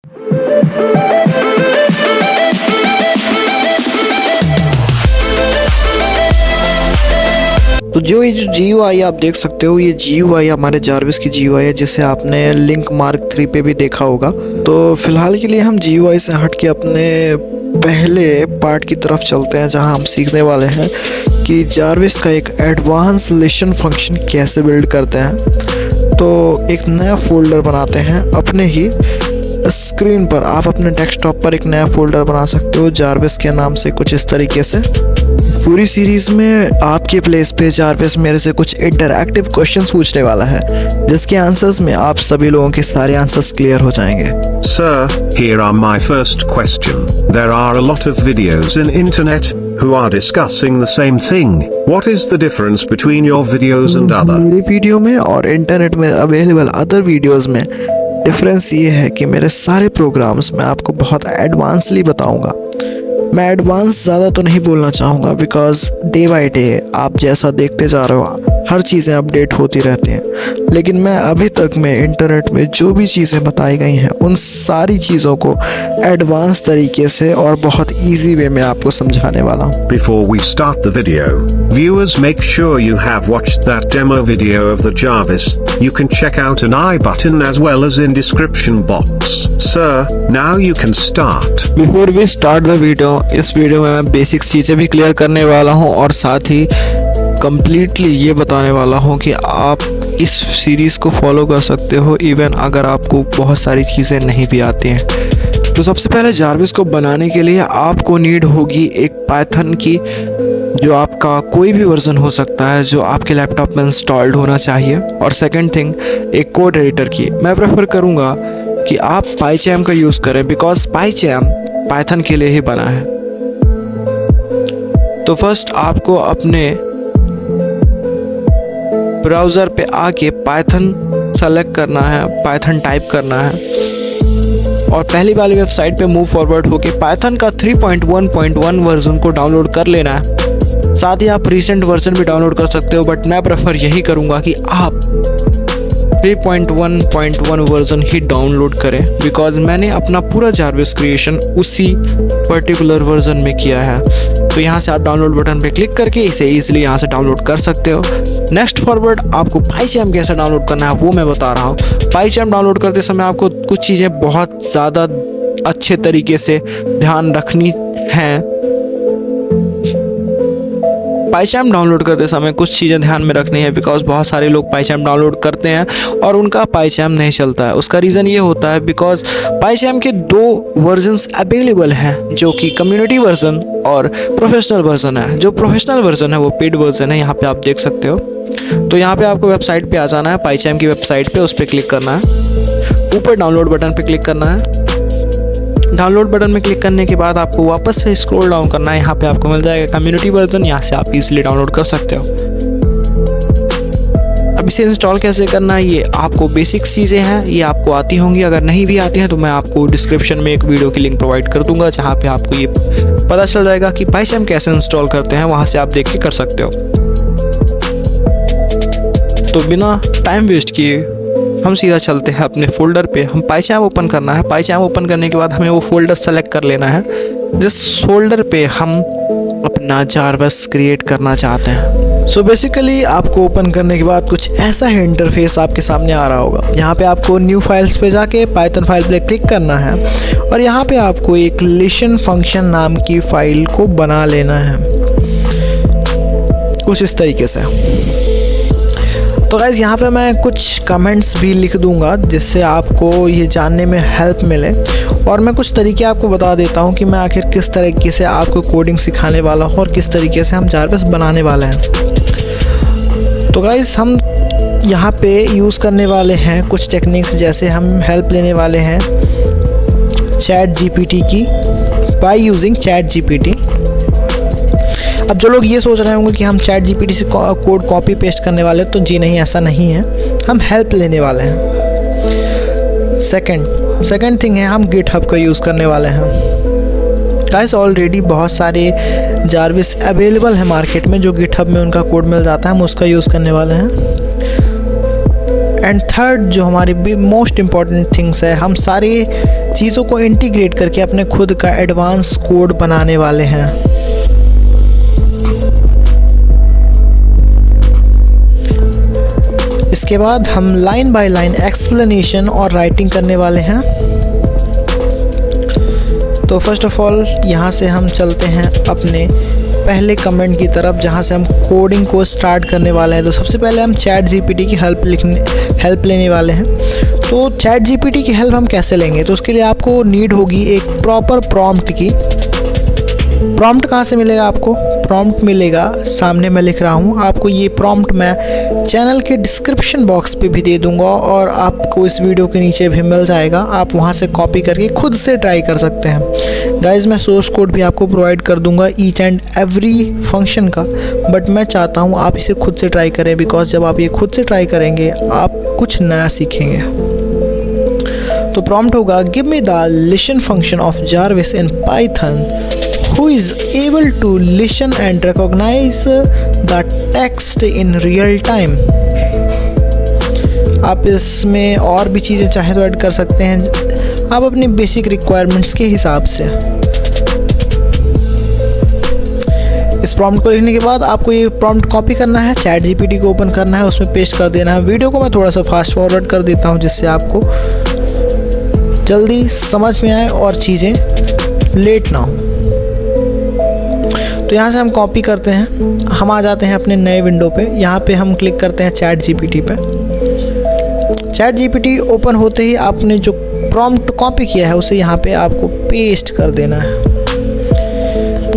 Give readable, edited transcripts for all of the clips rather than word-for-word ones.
तो ये जो GUI आप देख सकते हो, ये GUI हमारे जारविस की GUI है, जिसे आपने लिंक मार्क 3 पे भी देखा होगा। तो फिलहाल के लिए हम GUI से हट के अपने पहले पार्ट की तरफ चलते हैं, जहां हम सीखने वाले हैं कि जारविस का एक एडवांस लिसन फंक्शन कैसे बिल्ड करते हैं। तो एक नया फोल्डर बनाते हैं अपने ही स्क्रीन पर। आप अपने डेस्कटॉप पर एक नया फोल्डर बना सकते हो जारविस के नाम से, कुछ इस तरीके से। पूरी सीरीज में आपके प्लेस पे जारविस मेरे से कुछ इंटरैक्टिव क्वेश्चंस पूछने वाला है, जिसके आंसर्स में आप सभी लोगों के सारे आंसर्स क्लियर हो जाएंगे। Sir, here are my first question. There are a lot of videos in internet who are discussing the same thing. What is the difference between your videos and other? मेरी video में और internet में available other videos में difference ये है कि मेरे सारे प्रोग्राम्स मैं आपको बहुत एडवांसली बताऊंगा। मैं एडवांस ज़्यादा तो नहीं बोलना चाहूँगा, बिकॉज डे बाय डे आप जैसा देखते जा रहे हो हर चीज़ें अपडेट होती रहती हैं। लेकिन मैं अभी तक में इंटरनेट में जो भी चीज़ें बताई गई हैं उन सारी चीज़ों को एडवांस तरीके से और बहुत इजी वे में आपको समझाने वाला हूँ। Before we start the video, viewers make sure you have watched that demo video of the Jarvis. You can check out an I button as well as in description box. Sir, now you can start. Before we start the video, इस वीडियो में मैं basic चीज़ें भी clear करने वाला हूँ और साथ ही कम्प्लीटली ये बताने वाला हूँ कि आप इस सीरीज़ को फॉलो कर सकते हो इवन अगर आपको बहुत सारी चीज़ें नहीं भी आती हैं। तो सबसे पहले जारविस को बनाने के लिए आपको नीड होगी एक पाइथन की, जो आपका कोई भी वर्जन हो सकता है जो आपके लैपटॉप में इंस्टॉल्ड होना चाहिए। और सेकंड थिंग, एक कोड एडिटर की। मैं प्रेफर करूँगा कि आप पाइचैम का यूज़ करें, बिकॉज पाइचैम पाइथन के लिए ही बना है। तो फर्स्ट आपको अपने ब्राउज़र पे आके पाइथन सेलेक्ट करना है, पाइथन टाइप करना है और पहली वाली वेबसाइट पे मूव फॉरवर्ड होके पाइथन का 3.1.1 वर्जन को डाउनलोड कर लेना है। साथ ही आप रीसेंट वर्जन भी डाउनलोड कर सकते हो, बट मैं प्रेफर यही करूँगा कि आप 3.1.1 वर्जन ही डाउनलोड करें, बिकॉज मैंने अपना पूरा जारविस क्रिएशन उसी पर्टिकुलर वर्जन में किया है। तो यहाँ से आप डाउनलोड बटन पे क्लिक करके इसे ईजिली यहाँ से डाउनलोड कर सकते हो। नेक्स्ट फॉरवर्ड आपको पाइचैम कैसे डाउनलोड करना है वो मैं बता रहा हूँ। पाइचैम डाउनलोड करते समय आपको कुछ चीज़ें बहुत ज़्यादा अच्छे तरीके से ध्यान रखनी हैं। पाइचैम डाउनलोड करते समय कुछ चीज़ें ध्यान में रखनी है, बिकॉज बहुत सारे लोग पाइचैम डाउनलोड करते हैं और उनका पाइचैम नहीं चलता है। उसका रीज़न ये होता है बिकॉज पाइचैम के 2 वर्जन्स अवेलेबल हैं, जो कि कम्युनिटी वर्जन और प्रोफेशनल वर्जन है। जो प्रोफेशनल वर्जन है वो पेड वर्जन है, यहाँ पे आप देख सकते हो। तो यहाँ पे आपको वेबसाइट पे आ जाना है, पाइचैम की वेबसाइट पे, उस पर क्लिक करना है। ऊपर डाउनलोड बटन पे क्लिक करना है। डाउनलोड बटन में क्लिक करने के बाद आपको वापस से स्क्रॉल डाउन करना है। यहाँ पे आपको मिल जाएगा कम्युनिटी वर्जन, यहाँ से आप इजीली डाउनलोड कर सकते हो। अब इसे इंस्टॉल कैसे करना है ये आपको बेसिक चीज़ें हैं, ये आपको आती होंगी। अगर नहीं भी आती हैं तो मैं आपको डिस्क्रिप्शन में एक वीडियो की लिंक प्रोवाइड कर दूंगा, जहाँ पे आपको ये पता चल जाएगा कि पाइचैम कैसे इंस्टॉल करते हैं। वहाँ से आप देख के कर सकते हो। तो बिना टाइम वेस्ट किए हम सीधा चलते हैं अपने फोल्डर पे। हम पाइचैम ओपन करना है। पाइचैम ओपन करने के बाद हमें वो फोल्डर सेलेक्ट कर लेना है जिस फोल्डर पे हम अपना जारविस क्रिएट करना चाहते हैं। सो बेसिकली आपको ओपन करने के बाद कुछ ऐसा ही इंटरफेस आपके सामने आ रहा होगा। यहाँ पे आपको न्यू फाइल्स पे जाके पाइथन फाइल पे क्लिक करना है और यहाँ पे आपको एक लिसन फंक्शन नाम की फाइल को बना लेना है, कुछ इस तरीके से। तो गाइज़ यहाँ पे मैं कुछ कमेंट्स भी लिख दूंगा जिससे आपको ये जानने में हेल्प मिले, और मैं कुछ तरीके आपको बता देता हूँ कि मैं आखिर किस तरीके से आपको कोडिंग सिखाने वाला हूँ और किस तरीके से हम जारविस बनाने वाले हैं। तो गाइज़ हम यहाँ पे यूज़ करने वाले हैं कुछ टेक्निक्स, जैसे हम हेल्प लेने वाले हैं ChatGPT की, बाय यूजिंग ChatGPT। अब जो लोग ये सोच रहे होंगे कि हम ChatGPT से कोड कॉपी पेस्ट करने वाले हैं, तो जी नहीं, ऐसा नहीं है। हम हेल्प लेने वाले हैं। सेकंड थिंग है, हम गिटहब का यूज़ करने वाले हैं। गाइस ऑलरेडी बहुत सारे जारविस अवेलेबल है मार्केट में, जो गिटहब में उनका कोड मिल जाता है, हम उसका यूज़ करने वाले हैं। एंड थर्ड जो हमारी मोस्ट इम्पॉर्टेंट थिंग्स है, हम सारी चीज़ों को इंटीग्रेट करके अपने खुद का एडवांस कोड बनाने वाले हैं। इसके बाद हम लाइन बाय लाइन एक्सप्लेनेशन और राइटिंग करने वाले हैं। तो फर्स्ट ऑफ ऑल यहाँ से हम चलते हैं अपने पहले कमेंट की तरफ, जहाँ से हम कोडिंग को स्टार्ट करने वाले हैं। तो सबसे पहले हम चैट जीपीटी की हेल्प लेने वाले हैं। तो चैट जीपीटी की हेल्प हम कैसे लेंगे? तो उसके लिए आपको नीड होगी एक प्रॉपर प्रॉम्प्ट की। प्रॉम्प्ट कहाँ से मिलेगा आपको? प्रॉम्प्ट मिलेगा, सामने मैं लिख रहा हूँ। आपको ये प्रॉम्प्ट मैं चैनल के डिस्क्रिप्शन बॉक्स पे भी दे दूँगा और आपको इस वीडियो के नीचे भी मिल जाएगा। आप वहाँ से कॉपी करके खुद से ट्राई कर सकते हैं। गाइस, मैं सोर्स कोड भी आपको प्रोवाइड कर दूँगा ईच एंड एवरी फंक्शन का, बट मैं चाहता हूँ आप इसे खुद से ट्राई करें, बिकॉज जब आप ये खुद से ट्राई करेंगे आप कुछ नया सीखेंगे। तो प्रॉम्प्ट होगा, give me the listen function of Jarvis in Python who is able to listen and recognize the text in real time। आप इसमें और भी चीज़ें चाहे तो ऐड कर सकते हैं, आप अपनी बेसिक रिक्वायरमेंट्स के हिसाब से। इस प्रॉम्प्ट को लिखने के बाद आपको ये प्रॉम्प्ट कॉपी करना है, चैट जीपीटी को ओपन करना है, उसमें पेस्ट कर देना है। वीडियो को मैं थोड़ा सा फास्ट फॉरवर्ड कर देता हूँ जिससे आपको जल्दी समझ में आए और चीज़ें लेट ना हो। तो यहाँ से हम कॉपी करते हैं, हम आ जाते हैं अपने नए विंडो पे। यहाँ पे हम क्लिक करते हैं चैट जीपीटी पे। चैट जीपीटी ओपन होते ही आपने जो प्रॉम्प्ट कॉपी किया है उसे यहाँ पे आपको पेस्ट कर देना है।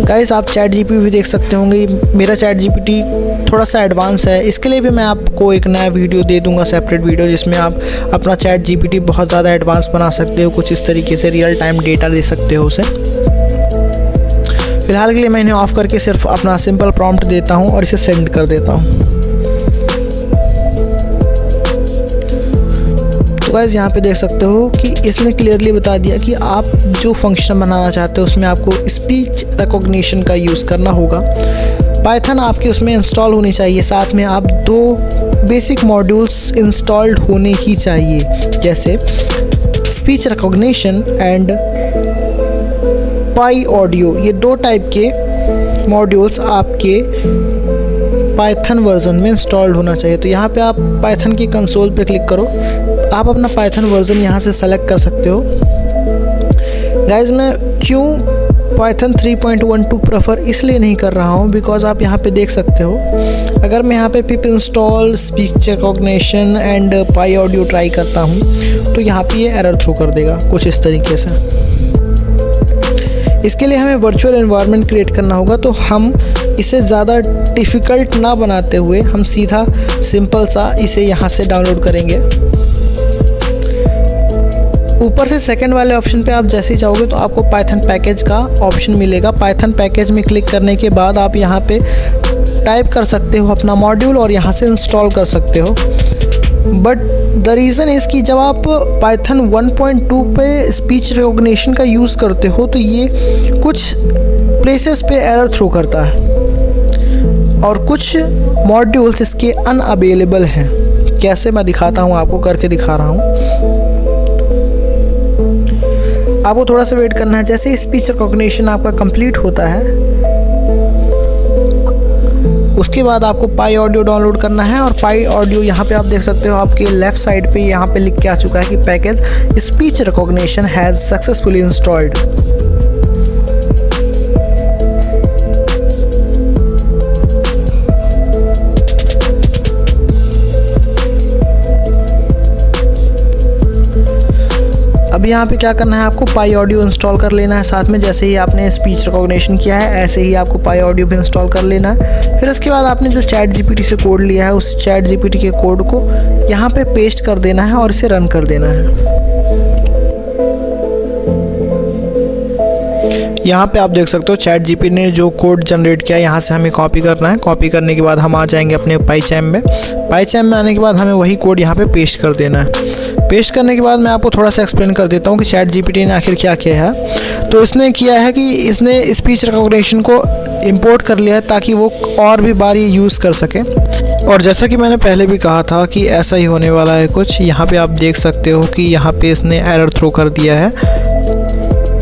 गाइस, आप चैट जीपीटी भी देख सकते होंगे, मेरा चैट जीपीटी थोड़ा सा एडवांस है। इसके लिए भी मैं आपको एक नया वीडियो दे दूंगा, सेपरेट वीडियो, जिसमें आप अपना चैट जीपीटी बहुत ज़्यादा एडवांस बना सकते हो। कुछ इस तरीके से रियल टाइम डेटा दे सकते हो उसे। फिलहाल के लिए मैं इन्हें ऑफ करके सिर्फ अपना सिंपल प्रॉम्प्ट देता हूं और इसे सेंड कर देता हूं। तो गाइस, यहाँ पे देख सकते हो कि इसने क्लियरली बता दिया कि आप जो फंक्शन बनाना चाहते हो उसमें आपको स्पीच रिकॉग्निशन का यूज़ करना होगा। पाइथन आपके उसमें इंस्टॉल होनी चाहिए, साथ में आप 2 बेसिक मॉड्यूल्स इंस्टॉल्ड होने ही चाहिए, जैसे speech recognition and pi audio. ये 2 टाइप के मॉड्यूल्स आपके पाइथन वर्जन में इंस्टॉल्ड होना चाहिए। तो यहाँ पे आप पाइथन की कंसोल पे क्लिक करो, आप अपना पाइथन वर्जन यहाँ से सेलेक्ट कर सकते हो। गाइस, मैं क्यों पाइथन 3.12 प्रेफर इसलिए नहीं कर रहा हूँ, बिकॉज आप यहाँ पे देख सकते हो, अगर मैं यहाँ पे पिप install speech recognition and pi audio try करता हूँ तो यहाँ पे ये एरर थ्रो कर देगा कुछ इस तरीके से। इसके लिए हमें वर्चुअल एनवायरनमेंट क्रिएट करना होगा। तो हम इसे ज़्यादा डिफ़िकल्ट ना बनाते हुए हम सीधा सिंपल सा इसे यहाँ से डाउनलोड करेंगे। ऊपर से सेकंड वाले ऑप्शन पे आप जैसे ही जाओगे तो आपको पाइथन पैकेज का ऑप्शन मिलेगा। पाइथन पैकेज में क्लिक करने के बाद आप यहाँ पे टाइप कर सकते हो अपना मॉड्यूल और यहाँ से इंस्टॉल कर सकते हो। बट द रीज़न इज़ कि जब आप पाइथन 1.2 पे स्पीच रिकॉग्निशन का यूज़ करते हो तो ये कुछ प्लेसेस पे एरर थ्रो करता है और कुछ मॉड्यूल्स इसके अनअवेलेबल हैं। कैसे, मैं दिखाता हूँ, आपको करके दिखा रहा हूँ। आपको थोड़ा सा वेट करना है। जैसे स्पीच रिकॉग्निशन आपका कंप्लीट होता है उसके बाद आपको पाई ऑडियो डाउनलोड करना है। और पाई ऑडियो यहाँ पे आप देख सकते हो, आपके लेफ्ट साइड पे यहाँ पे लिख के आ चुका है कि package speech recognition has successfully installed. अब यहाँ पे क्या करना है, आपको पाई ऑडियो इंस्टॉल कर लेना है। साथ में जैसे ही आपने स्पीच रिकॉग्निशन किया है ऐसे ही आपको पाई ऑडियो भी इंस्टॉल कर लेना है। फिर उसके बाद आपने जो चैट जीपीटी से कोड लिया है उस चैट जीपीटी के कोड को यहाँ पे पेस्ट कर देना है और इसे रन कर देना है। यहाँ पे आप देख सकते हो चैट जीपीटी ने जो कोड जनरेट किया, यहाँ से हमें कॉपी करना है। कॉपी करने के बाद हम आ जाएंगे अपने पाइचैम में। पाइचैम में आने के बाद हमें वही कोड यहाँ पे पेस्ट कर देना है। पेस्ट करने के बाद मैं आपको थोड़ा सा एक्सप्लेन कर देता हूँ कि चैट जीपीटी ने आखिर क्या किया है। तो इसने किया है कि इसने स्पीच रिकॉग्निशन को इंपोर्ट कर लिया है ताकि वो और भी बार ये यूज़ कर सके। और जैसा कि मैंने पहले भी कहा था कि ऐसा ही होने वाला है कुछ। यहाँ पे आप देख सकते हो कि यहाँ पे इसने एरर थ्रो कर दिया है।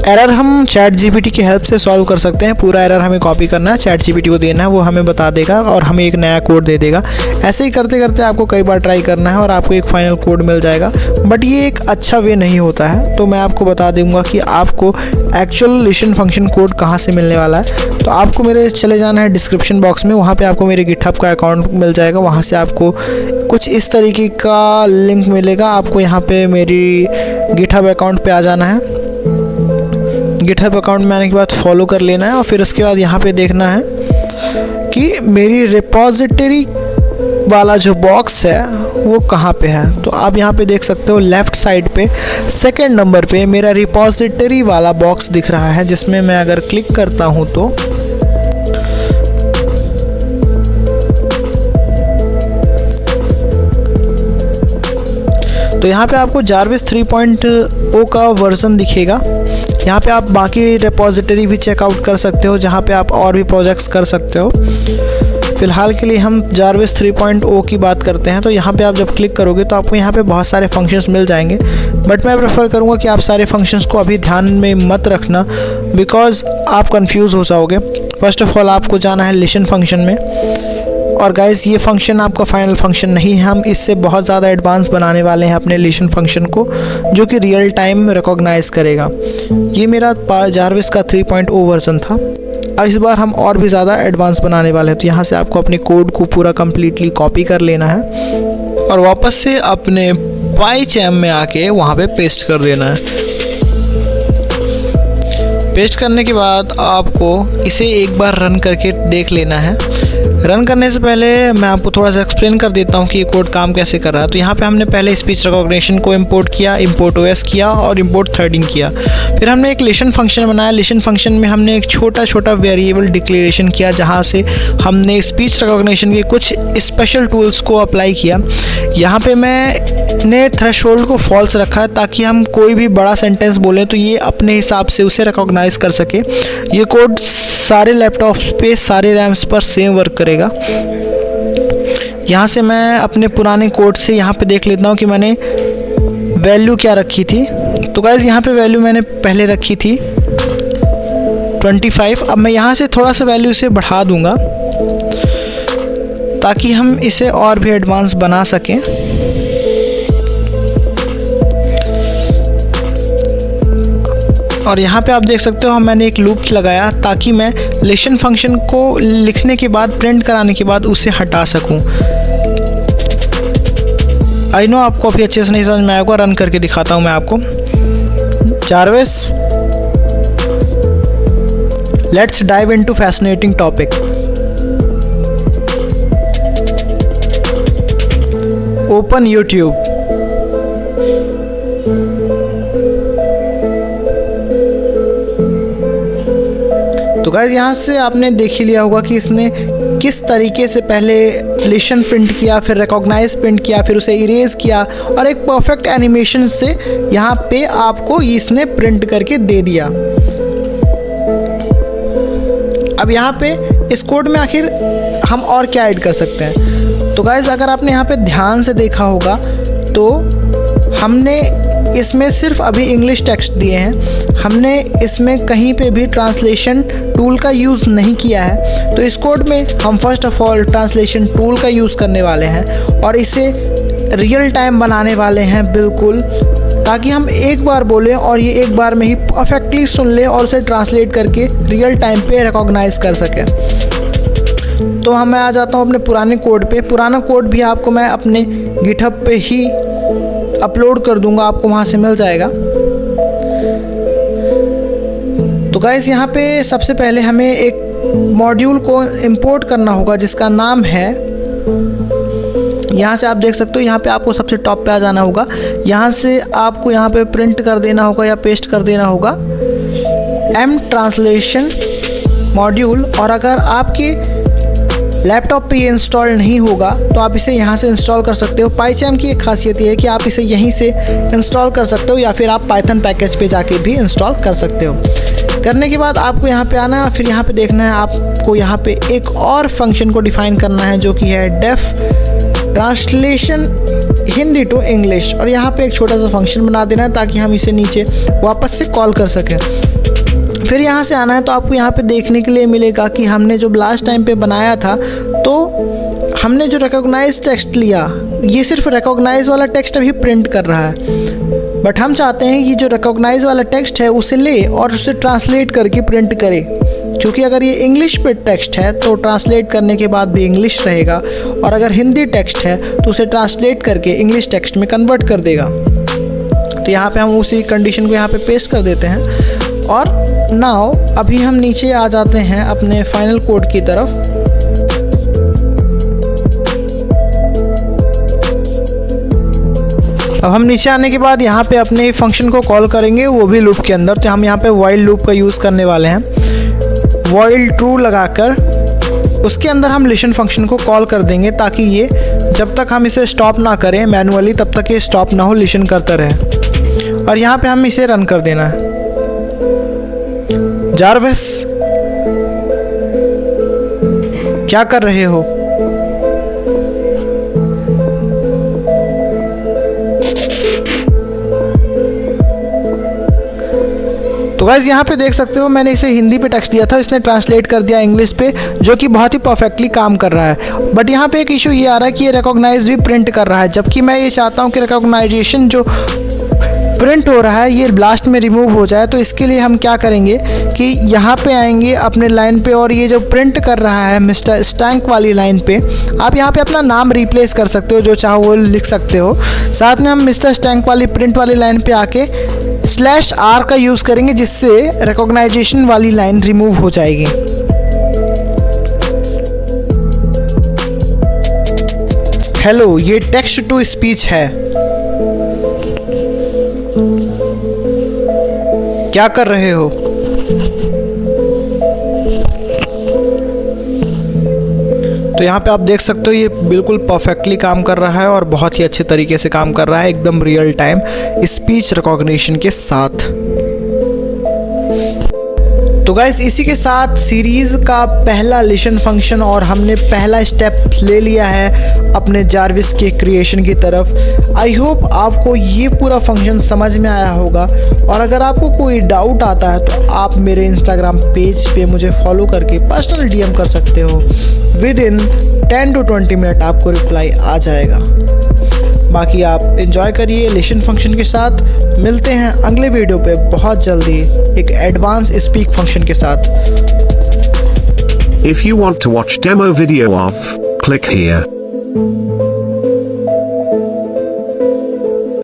एरर हम चैट जीपीटी की हेल्प से सॉल्व कर सकते हैं। पूरा एरर हमें कॉपी करना है, चैट जीपीटी को देना है, वो हमें बता देगा और हमें एक नया कोड दे देगा। ऐसे ही करते करते आपको कई बार ट्राई करना है और आपको एक फाइनल कोड मिल जाएगा। बट ये एक अच्छा वे नहीं होता है, तो मैं आपको बता दूंगा कि आपको एक्चुअल लिशन फंक्शन कोड कहाँ से मिलने वाला है। तो आपको मेरे चले जाना है डिस्क्रिप्शन बॉक्स में, वहाँ पर आपको मेरे गिटहब का अकाउंट मिल जाएगा। वहाँ से आपको कुछ इस तरीके का लिंक मिलेगा। आपको यहाँ पर मेरी गिटहब अकाउंट पर आ जाना है। गिटहब अकाउंट में आने के बाद फॉलो कर लेना है और फिर उसके बाद यहाँ पे देखना है कि मेरी रिपोजिटरी वाला जो बॉक्स है वो कहाँ पे है। तो आप यहाँ पे देख सकते हो लेफ़्ट साइड पे सेकंड नंबर पे मेरा रिपोजिटरी वाला बॉक्स दिख रहा है, जिसमें मैं अगर क्लिक करता हूँ तो यहाँ पे आपको जारविस 3.0 का वर्जन दिखेगा। यहाँ पे आप बाकी रिपोजिटरी भी चेकआउट कर सकते हो, जहाँ पे आप और भी प्रोजेक्ट्स कर सकते हो। फ़िलहाल के लिए हम जारविस 3.0 की बात करते हैं। तो यहाँ पे आप जब क्लिक करोगे तो आपको यहाँ पे बहुत सारे फंक्शंस मिल जाएंगे, बट मैं प्रेफर करूँगा कि आप सारे फंक्शंस को अभी ध्यान में मत रखना, बिकॉज आप कंफ्यूज हो जाओगे। फर्स्ट ऑफ ऑल आपको जाना है लिशन फंक्शन में। और गाइस, ये फंक्शन आपका फाइनल फंक्शन नहीं है, हम इससे बहुत ज़्यादा एडवांस बनाने वाले हैं अपने लिशन फंक्शन को, जो कि रियल टाइम रिकॉग्नाइज़ करेगा। ये मेरा जारविस का 3.0 वर्जन था। अब इस बार हम और भी ज़्यादा एडवांस बनाने वाले हैं। तो यहाँ से आपको अपने कोड को पूरा कम्प्लीटली कॉपी कर लेना है और वापस से अपने पाइचैम में आके वहाँ पे पेस्ट कर देना है। पेस्ट करने के बाद आपको इसे एक बार रन करके देख लेना है। रन करने से पहले मैं आपको थोड़ा सा एक्सप्लेन कर देता हूँ कि ये कोड काम कैसे कर रहा है। तो यहाँ पे हमने पहले स्पीच रिकॉग्निशन को इंपोर्ट किया, इंपोर्ट ओएस किया और इंपोर्ट थ्रेडिंग किया। फिर हमने एक लिशन फंक्शन बनाया। लिशन फंक्शन में हमने एक छोटा छोटा वेरिएबल डिक्लेरेशन किया, जहाँ से हमने स्पीच रिकॉग्निशन के कुछ स्पेशल टूल्स को अप्लाई किया। यहाँ पे मैंने थ्रेशोल्ड को फॉल्स रखा है, ताकि हम कोई भी बड़ा सेंटेंस बोलें तो ये अपने हिसाब से उसे रिकॉग्नाइज कर सके। ये कोड सारे लैपटॉप पे सारे रैम्स पर सेम वर्क करेगा। यहाँ से मैं अपने पुराने कोड से यहाँ पे देख लेता हूँ कि मैंने वैल्यू क्या रखी थी। तो गाइस, यहाँ पे वैल्यू मैंने पहले रखी थी 25। अब मैं यहाँ से थोड़ा सा वैल्यू इसे बढ़ा दूँगा, ताकि हम इसे और भी एडवांस बना सकें। और यहाँ पे आप देख सकते हो मैंने एक लूप लगाया, ताकि मैं लिशन फंक्शन को लिखने के बाद, प्रिंट कराने के बाद उसे हटा सकूं। आई नो आपको अभी अच्छे से नहीं समझ में आएगा, रन करके दिखाता हूँ मैं आपको। Jarvis, let's dive into fascinating topic. Open YouTube. तो गाइस, यहाँ से आपने देख ही लिया होगा कि इसने किस तरीके से पहले लिशन प्रिंट किया, फिर रिकॉग्नाइज प्रिंट किया, फिर उसे इरेज किया और एक परफेक्ट एनिमेशन से यहाँ पे आपको इसने प्रिंट करके दे दिया। अब यहाँ पे इस कोड में आखिर हम और क्या ऐड कर सकते हैं। तो गाइस, अगर आपने यहाँ पे ध्यान से देखा होगा तो हमने इसमें सिर्फ अभी इंग्लिश टेक्स्ट दिए हैं। हमने इसमें कहीं पे भी ट्रांसलेशन टूल का यूज़ नहीं किया है। तो इस कोड में हम first of all translation tool का यूज़ करने वाले हैं और इसे रियल टाइम बनाने वाले हैं बिल्कुल, ताकि हम एक बार बोलें और ये एक बार में ही परफेक्टली सुन ले और उसे ट्रांसलेट करके रियल टाइम पे रिकॉग्नाइज कर सकें। तो मैं आ जाता हूँ अपने पुराने कोड पे। पुराना कोड भी आपको मैं अपने गिटहब पे ही अपलोड कर दूंगा, आपको वहाँ से मिल जाएगा। तो गाइस, यहाँ पे सबसे पहले हमें एक मॉड्यूल को इंपोर्ट करना होगा, जिसका नाम है, यहाँ से आप देख सकते हो, यहाँ पे आपको सबसे टॉप पे आ जाना होगा। यहाँ से आपको यहाँ पे प्रिंट कर देना होगा या पेस्ट कर देना होगा एम ट्रांसलेशन मॉड्यूल। और अगर आपके लैपटॉप पे ये इंस्टॉल नहीं होगा तो आप इसे यहाँ से इंस्टॉल कर सकते हो। पाइचैम की एक खासियत ये है कि आप इसे यहीं से इंस्टॉल कर सकते हो या फिर आप पाइथन पैकेज पे जाके भी इंस्टॉल कर सकते हो। करने के बाद आपको यहाँ पे आना है, फिर यहाँ पे देखना है आपको यहाँ पे एक और फंक्शन को डिफाइन करना है जो कि है डेफ ट्रांसलेशन हिंदी टू इंग्लिश, और यहाँ पे एक छोटा सा फंक्शन बना देना है ताकि हम इसे नीचे वापस से कॉल कर सकें। फिर यहाँ से आना है तो आपको यहाँ पे देखने के लिए मिलेगा कि हमने जो लास्ट टाइम पे बनाया था, तो हमने जो रिकॉग्नाइज टेक्स्ट लिया, ये सिर्फ रिकॉग्नाइज वाला टेक्स्ट अभी प्रिंट कर रहा है, बट हम चाहते हैं कि जो रिकॉग्नाइज वाला टेक्स्ट है उसे ले और उसे ट्रांसलेट करके प्रिंट करे, क्योंकि अगर ये इंग्लिश पे टेक्स्ट है तो ट्रांसलेट करने के बाद भी इंग्लिश रहेगा, और अगर हिंदी टेक्स्ट है तो उसे ट्रांसलेट करके इंग्लिश टेक्स्ट में कन्वर्ट कर देगा। तो यहाँ पे हम उसी कंडीशन को यहाँ पे पेस्ट कर देते हैं, और नाउ अभी हम नीचे आ जाते हैं अपने फाइनल कोड की तरफ। अब हम नीचे आने के बाद यहाँ पे अपने फंक्शन को कॉल करेंगे, वो भी लूप के अंदर। तो हम यहाँ पे व्हाइल लूप का यूज़ करने वाले हैं, व्हाइल ट्रू लगाकर उसके अंदर हम लिसन फंक्शन को कॉल कर देंगे, ताकि ये जब तक हम इसे स्टॉप ना करें मैनुअली तब तक ये स्टॉप ना हो, लिसन करता रहे। और यहाँ पे हम इसे रन कर देना है। जारविस, क्या कर रहे हो? तो गाइस यहाँ पे देख सकते हो मैंने इसे हिंदी पे टेक्स्ट दिया था, इसने ट्रांसलेट कर दिया इंग्लिश पे, जो कि बहुत ही परफेक्टली काम कर रहा है। बट यहाँ पे एक इशू ये आ रहा है कि ये रिकॉग्नाइज भी प्रिंट कर रहा है, जबकि मैं ये चाहता हूँ कि रिकॉग्नाइजेशन जो प्रिंट हो रहा है ये लास्ट में रिमूव हो जाए। तो इसके लिए हम क्या करेंगे कि यहाँ पे आएंगे अपने लाइन पे, और ये जो प्रिंट कर रहा है मिस्टर स्टैंक वाली लाइन पे, आप यहाँ पे अपना नाम रिप्लेस कर सकते हो, जो चाहो वो लिख सकते हो। साथ में हम मिस्टर स्टैंक वाली प्रिंट वाली लाइन पे आके /r का यूज़ करेंगे, जिससे रिकॉग्नाइजेशन वाली लाइन रिमूव हो जाएगी। हेलो, ये टेक्स्ट टू स्पीच है। क्या कर रहे हो? तो यहाँ पे आप देख सकते हो ये बिल्कुल परफेक्टली काम कर रहा है और बहुत ही अच्छे तरीके से काम कर रहा है, एकदम रियल टाइम स्पीच रिकॉग्निशन के साथ। तो गाइस इसी के साथ सीरीज़ का पहला लिसन फंक्शन और हमने पहला स्टेप ले लिया है अपने जारविस के क्रिएशन की तरफ। आई होप आपको ये पूरा फंक्शन समझ में आया होगा, और अगर आपको कोई डाउट आता है तो आप मेरे इंस्टाग्राम पेज पे मुझे फॉलो करके पर्सनल डीएम कर सकते हो। विद इन 10 to 20 मिनट आपको रिप्लाई आ जाएगा। बाकी आप एंजॉय करिए लिसन फंक्शन के साथ। मिलते हैं अगले वीडियो पे बहुत जल्दी एक एडवांस स्पीक फंक्शन के साथ। If you want to watch demo video of, click here.